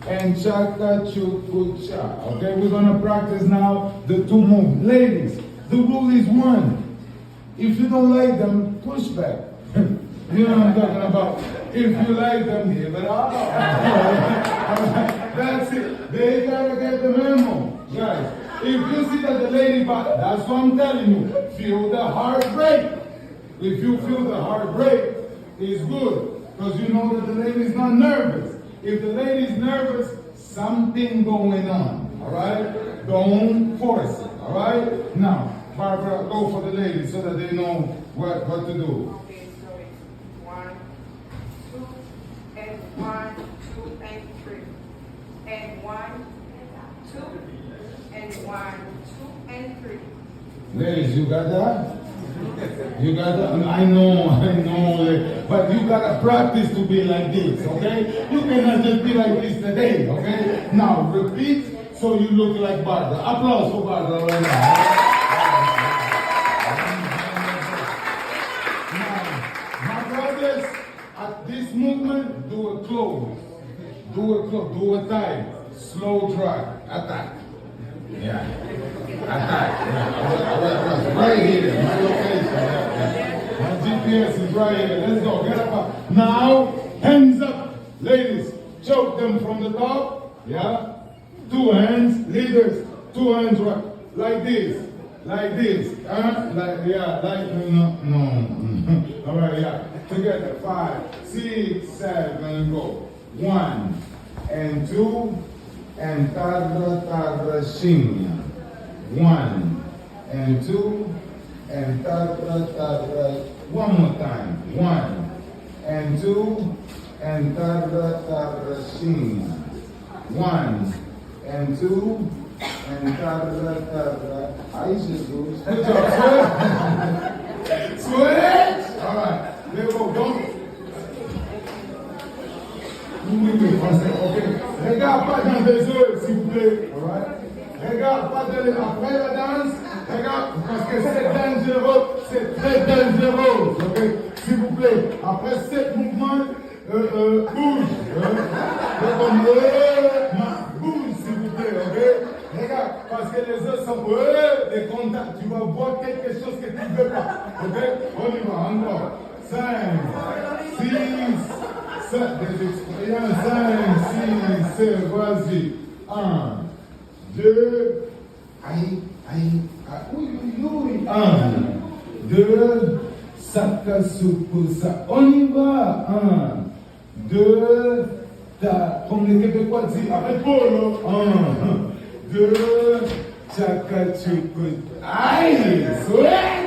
and chaka chuku cha. Okay, we're gonna practice now the two moves. Ladies, the rule is one. If you don't like them, push back. You know what I'm talking about? If you like them, give it up. That's it. They gotta get the memo. Guys, if you see that the lady, that's what I'm telling you. Feel the heartbreak. If you feel the heartbreak, it's good. Because you know that the lady's not nervous. If the lady's nervous, something going on. Alright? Don't force it. Alright? Now, Barbara, go for the ladies so that they know what to do. Okay, so it's 1, 2, and 1, 2, and 3. And 1, 2, and 1, 2, and 3. Ladies, you got that? You got that? I know, but you gotta practice to be like this, okay? You cannot just be like this today, okay? Now, repeat so you look like Barbara. Applause for Barbara right now. At this movement, do a close, do a tie, slow drag, attack. Yeah, attack. Yeah. Right here, my location. Yeah. My GPS is right here. Let's go. Get up. Now, hands up, ladies. Choke them from the top. Yeah. 2 hands, leaders. 2 hands right, like this. Like this. Like no. All right, yeah. Together, 5, 6, 7, go. 1 and 2 and tarra shinya. 1 and 2 and tarra. One more time. 1 and 2 and tarra shinya. 1 and 2 and tarra. Aí, Jesus. Good job. Switch. All right. There we go, don't. Okay. Regarde pas dans les yeux, s'il vous plaît. Alright? Regarde pas dans les yeux. Après la danse, regarde, parce que c'est dangereux. C'est très dangereux. Ok? S'il vous plaît. Après 7 mouvements, bouge. Bouge, s'il vous plaît. Ok? Regarde, parce que les yeux sont des contacts. Tu vas voir quelque chose que tu ne veux pas. Ok? On y va, encore. 5, 6, 7, des expériences, 5, 6, 7, vas-y. 1, 2, aïe, 1, 2, saka soukou, ça. On y va. 1, 2, comme les Québécois disent, avec Polo. 1, 2, saka soukou. Aïe, souhait.